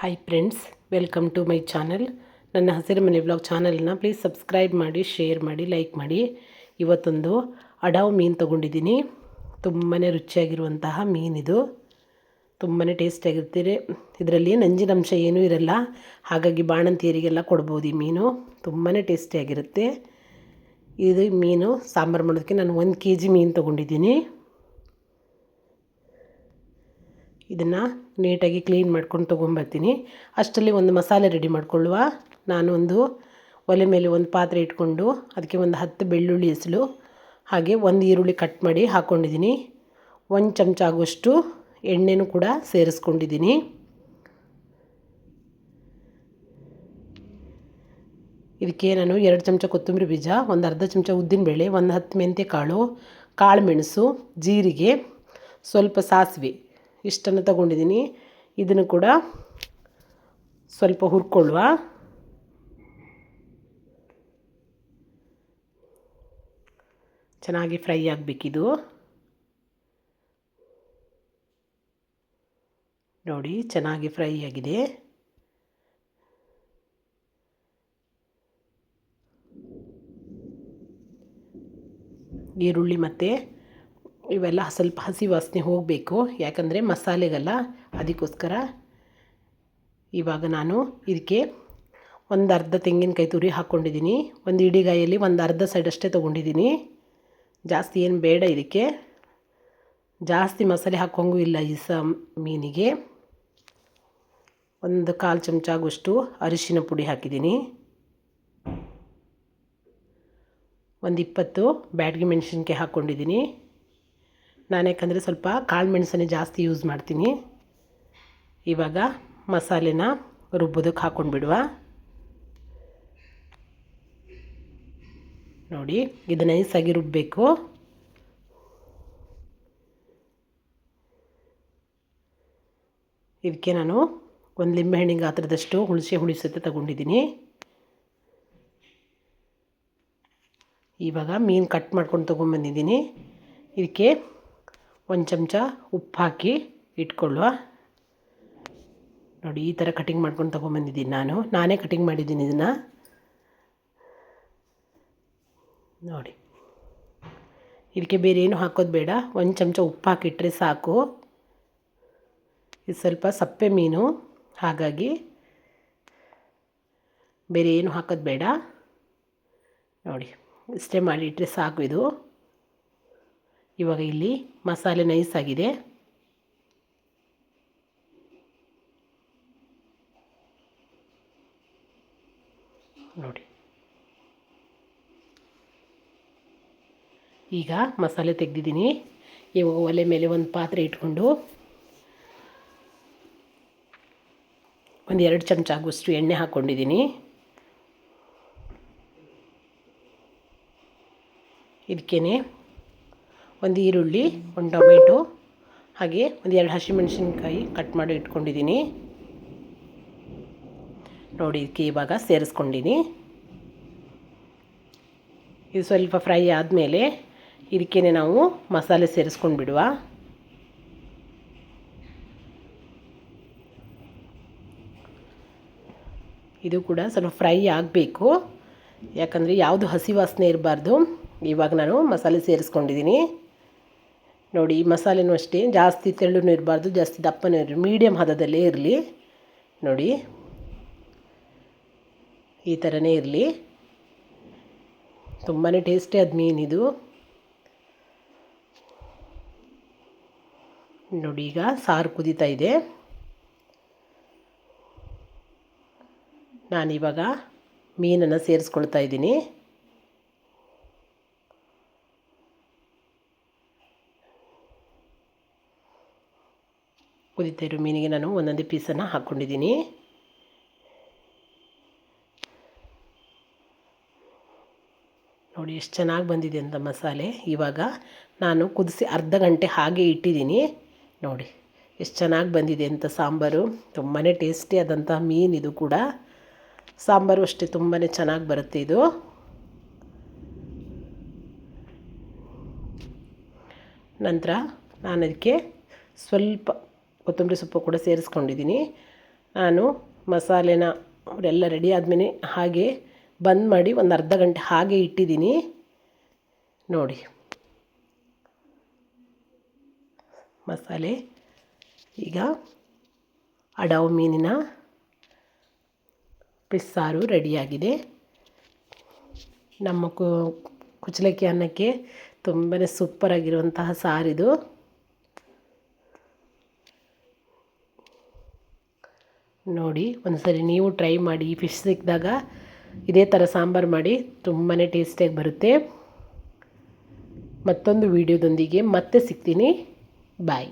Hi friends, welcome to my channel. ನನ್ನ ಹಸಿರು ಮನೆ ವ್ಲಾಗ್ ಚಾನಲ್ನ ಪ್ಲೀಸ್ ಸಬ್ಸ್ಕ್ರೈಬ್ ಮಾಡಿ, ಶೇರ್ ಮಾಡಿ, ಲೈಕ್ ಮಾಡಿ. ಇವತ್ತೊಂದು ಅಡಾವ್ ಮೀನು ತೊಗೊಂಡಿದ್ದೀನಿ. ತುಂಬಾ ರುಚಿಯಾಗಿರುವಂತಹ ಮೀನಿದು. ತುಂಬಾ ಟೇಸ್ಟಿಯಾಗಿರ್ತೀರಿ. ಇದರಲ್ಲಿ ನಂಜಿನಂಶ ಏನೂ ಇರಲ್ಲ, ಹಾಗಾಗಿ ಬಾಣಂತಿಯರಿಗೆಲ್ಲ ಕೊಡ್ಬೋದು. ಈ ಮೀನು ತುಂಬಾ ಟೇಸ್ಟಿಯಾಗಿರುತ್ತೆ. ಇದು ಮೀನು ಸಾಂಬಾರು ಮಾಡೋದಕ್ಕೆ ನಾನು 1 kg ಮೀನು ತೊಗೊಂಡಿದ್ದೀನಿ. ಇದನ್ನು ನೀಟಾಗಿ ಕ್ಲೀನ್ ಮಾಡ್ಕೊಂಡು ತೊಗೊಂಬರ್ತೀನಿ. ಅಷ್ಟರಲ್ಲಿ ಒಂದು ಮಸಾಲೆ ರೆಡಿ ಮಾಡ್ಕೊಳ್ಳುವ. ನಾನು ಒಂದು ಒಲೆ ಮೇಲೆ ಒಂದು ಪಾತ್ರೆ ಇಟ್ಕೊಂಡು ಅದಕ್ಕೆ ಒಂದು 10 ಬೆಳ್ಳುಳ್ಳಿ ಹೆಸಳು, ಹಾಗೆ 1 ಈರುಳ್ಳಿ ಕಟ್ ಮಾಡಿ ಹಾಕ್ಕೊಂಡಿದ್ದೀನಿ. 1 ಚಮಚ ಆಗುವಷ್ಟು ಎಣ್ಣೆನೂ ಕೂಡ ಸೇರಿಸ್ಕೊಂಡಿದ್ದೀನಿ. ಇದಕ್ಕೆ ನಾನು 2 ಚಮಚ ಕೊತ್ತಂಬರಿ ಬೀಜ, ಒಂದು ಅರ್ಧ ಚಮಚ ಉದ್ದಿನಬೇಳೆ, ಒಂದು 10 ಮೆಂತ್ಯ ಕಾಳು, ಕಾಳು ಮೆಣಸು, ಜೀರಿಗೆ, ಸ್ವಲ್ಪ ಸಾಸಿವೆ ಇಷ್ಟನ್ನು ತಗೊಂಡಿದ್ದೀನಿ. ಇದನ್ನು ಕೂಡ ಸ್ವಲ್ಪ ಹುರ್ಕೊಳ್ಳುವ. ಚೆನ್ನಾಗಿ ಫ್ರೈ ಆಗಬೇಕಿದು. ನೋಡಿ, ಚೆನ್ನಾಗಿ ಫ್ರೈ ಆಗಿದೆ. ಈರುಳ್ಳಿ ಮತ್ತು ಇವೆಲ್ಲ ಸ್ವಲ್ಪ ಹಸಿ ವಾಸನೆ ಹೋಗಬೇಕು, ಯಾಕಂದರೆ ಮಸಾಲೆಗಲ್ಲ, ಅದಕ್ಕೋಸ್ಕರ. ಇವಾಗ ನಾನು ಇದಕ್ಕೆ ಒಂದು ಅರ್ಧ ತೆಂಗಿನಕಾಯಿ ತುರಿ ಹಾಕ್ಕೊಂಡಿದ್ದೀನಿ. ಒಂದು ಇಡಿಗಾಯಲ್ಲಿ ಒಂದು ಅರ್ಧ ಸೈಡ್ ಅಷ್ಟೇ ತೊಗೊಂಡಿದ್ದೀನಿ. ಜಾಸ್ತಿ ಏನು ಬೇಡ ಇದಕ್ಕೆ. ಜಾಸ್ತಿ ಮಸಾಲೆ ಹಾಕೋಂಗೂ ಇಲ್ಲ ಈ ಮೀನಿಗೆ. ಒಂದು 1/4 ಚಮಚ ಆಗುವಷ್ಟು ಅರಿಶಿನ ಪುಡಿ ಹಾಕಿದ್ದೀನಿ. ಒಂದು 20 ಬ್ಯಾಡಗಿ ಮೆಣಸಿನ್ಕಾಯಿ ಹಾಕ್ಕೊಂಡಿದ್ದೀನಿ. ನಾನು ಯಾಕಂದರೆ ಸ್ವಲ್ಪ ಕಾಳು ಮೆಣಸನ್ನೇ ಜಾಸ್ತಿ ಯೂಸ್ ಮಾಡ್ತೀನಿ. ಇವಾಗ ಮಸಾಲೆನ ರುಬ್ಬೋದಕ್ಕೆ ಹಾಕ್ಕೊಂಡು ಬಿಡುವ. ನೋಡಿ, ಇದು ನೈಸಾಗಿ ರುಬ್ಬಬೇಕು. ಇದಕ್ಕೆ ನಾನು ಒಂದು ಲಿಂಬೆಹಣ್ಣಿನ ಗಾತ್ರದಷ್ಟು ಹುಣಸೆ ಸಹಿತ ತಗೊಂಡಿದ್ದೀನಿ. ಇವಾಗ ಮೀನು ಕಟ್ ಮಾಡ್ಕೊಂಡು ತೊಗೊಂಬಂದಿದ್ದೀನಿ. ಇದಕ್ಕೆ 1 ಚಮಚ ಉಪ್ಪು ಹಾಕಿ ಇಟ್ಕೊಳ್ಳುವ. ನೋಡಿ, ಈ ಥರ ಕಟಿಂಗ್ ಮಾಡ್ಕೊಂಡು ತೊಗೊಂಬಂದಿದ್ದೀನಿ. ನಾನೇ ಕಟಿಂಗ್ ಮಾಡಿದ್ದೀನಿ ಇದನ್ನು. ನೋಡಿ, ಇದಕ್ಕೆ ಬೇರೆ ಏನು ಹಾಕೋದು ಬೇಡ. 1 ಚಮಚ ಉಪ್ಪು ಹಾಕಿಟ್ರೆ ಸಾಕು. ಇದು ಸ್ವಲ್ಪ ಸಪ್ಪೆ ಮೀನು, ಹಾಗಾಗಿ ಬೇರೆ ಏನು ಹಾಕೋದು ಬೇಡ. ನೋಡಿ, ಇಷ್ಟೇ ಮಾಡಿಟ್ರೆ ಸಾಕು ಇದು. ಇವಾಗ ಇಲ್ಲಿ ಮಸಾಲೆ ನೈಸ್ ಆಗಿದೆ. ನೋಡಿ, ಈಗ ಮಸಾಲೆ ತೆಗೆದಿದ್ದೀನಿ. ಇವಾಗ ಒಲೆ ಮೇಲೆ ಒಂದು ಪಾತ್ರೆ ಇಟ್ಕೊಂಡು ಒಂದು 2 ಚಮಚ ಆಗುವಷ್ಟು ಎಣ್ಣೆ ಹಾಕ್ಕೊಂಡಿದ್ದೀನಿ. ಇದಕ್ಕೇ ಒಂದು ಈರುಳ್ಳಿ, ಒಂದು ಟೊಮೆಟೊ, ಹಾಗೆ ಒಂದು 2 ಹಸಿಮೆಣಸಿನ್ಕಾಯಿ ಕಟ್ ಮಾಡಿ ಇಟ್ಕೊಂಡಿದ್ದೀನಿ. ನೋಡಿ, ಇದಕ್ಕೆ ಇವಾಗ ಸೇರಿಸ್ಕೊಂಡಿನಿ. ಇದು ಸ್ವಲ್ಪ ಫ್ರೈ ಆದಮೇಲೆ ಇದಕ್ಕೇ ನಾವು ಮಸಾಲೆ ಸೇರಿಸ್ಕೊಂಡು ಬಿಡುವ. ಇದು ಕೂಡ ಸ್ವಲ್ಪ ಫ್ರೈ ಆಗಬೇಕು, ಯಾಕಂದರೆ ಯಾವುದು ಹಸಿ ವಾಸನೆ ಇರಬಾರ್ದು. ಇವಾಗ ನಾನು ಮಸಾಲೆ ಸೇರಿಸ್ಕೊಂಡಿದ್ದೀನಿ. ನೋಡಿ, ಈ ಮಸಾಲೆನೂ ಅಷ್ಟೇ ಜಾಸ್ತಿ ತೆಳ್ಳೂ ಇರಬಾರ್ದು, ಜಾಸ್ತಿ ದಪ್ಪನೂ ಇರಲಿ, ಮೀಡಿಯಮ್ ಹದದಲ್ಲೇ ಇರಲಿ. ನೋಡಿ, ಈ ಥರನೇ ಇರಲಿ. ತುಂಬಾ ಟೇಸ್ಟಿ ಆದ ಮೀನಿದು. ನೋಡಿ, ಈಗ ಸಾರು ಕುದೀತಾ ಇದೆ. ನಾನಿವಾಗ ಮೀನನ್ನು ಸೇರಿಸ್ಕೊಳ್ತಾ ಇದ್ದೀನಿ. ಕುದೀತಾ ಇರೋ ಮೀನಿಗೆ ನಾನು ಒಂದೊಂದೇ ಪೀಸನ್ನು ಹಾಕ್ಕೊಂಡಿದ್ದೀನಿ. ನೋಡಿ, ಎಷ್ಟು ಚೆನ್ನಾಗಿ ಬಂದಿದೆ ಅಂತ ಮಸಾಲೆ. ಇವಾಗ ನಾನು ಕುದಿಸಿ ಅರ್ಧ ಗಂಟೆ ಹಾಗೆ ಇಟ್ಟಿದ್ದೀನಿ. ನೋಡಿ, ಎಷ್ಟು ಚೆನ್ನಾಗಿ ಬಂದಿದೆ ಅಂತ ಸಾಂಬಾರು. ತುಂಬಾ ಟೇಸ್ಟಿಯಾದಂಥ ಮೀನಿದು ಕೂಡ. ಸಾಂಬಾರು ಅಷ್ಟೇ ತುಂಬಾ ಚೆನ್ನಾಗಿ ಬರುತ್ತೆ ಇದು. ನಂತರ ನಾನು ಅದಕ್ಕೆ ಸ್ವಲ್ಪ ಕೊತ್ತಂಬರಿ ಸೊಪ್ಪು ಕೂಡ ಸೇರಿಸ್ಕೊಂಡಿದ್ದೀನಿ. ನಾನು ಮಸಾಲೆನ ಅವರೆಲ್ಲ ರೆಡಿ ಆದಮೇಲೆ ಹಾಗೆ ಬಂದ್ ಮಾಡಿ ಒಂದು ಅರ್ಧ ಗಂಟೆ ಹಾಗೆ ಇಟ್ಟಿದ್ದೀನಿ ನೋಡಿ. ಮಸಾಲೆ ಈಗ ಅಡವು ಮೀನಿನ ಪಿಸ್ಸಾರು ರೆಡಿಯಾಗಿದೆ. ನಮ್ಮ ಕುಚ್ಚಲಕ್ಕಿ ಅನ್ನಕ್ಕೆ ತುಂಬಾ ಸೂಪರಾಗಿರುವಂತಹ ಸಾರಿದು. ನೋಡಿ ಒಂದ್ಸರಿ ನೀವು ಟ್ರೈ ಮಾಡಿ. ಫಿಶ್ ಸಿಕ್ಕಿದಾಗ ಇದೇ ಥರ ಸಾಂಬಾರು ಮಾಡಿ, ತುಂಬಾ ಟೇಸ್ಟಿಯಾಗಿ ಬರುತ್ತೆ. ಮತ್ತೊಂದು ವಿಡಿಯೋದೊಂದಿಗೆ ಮತ್ತೆ ಸಿಗ್ತೀನಿ. ಬಾಯ್.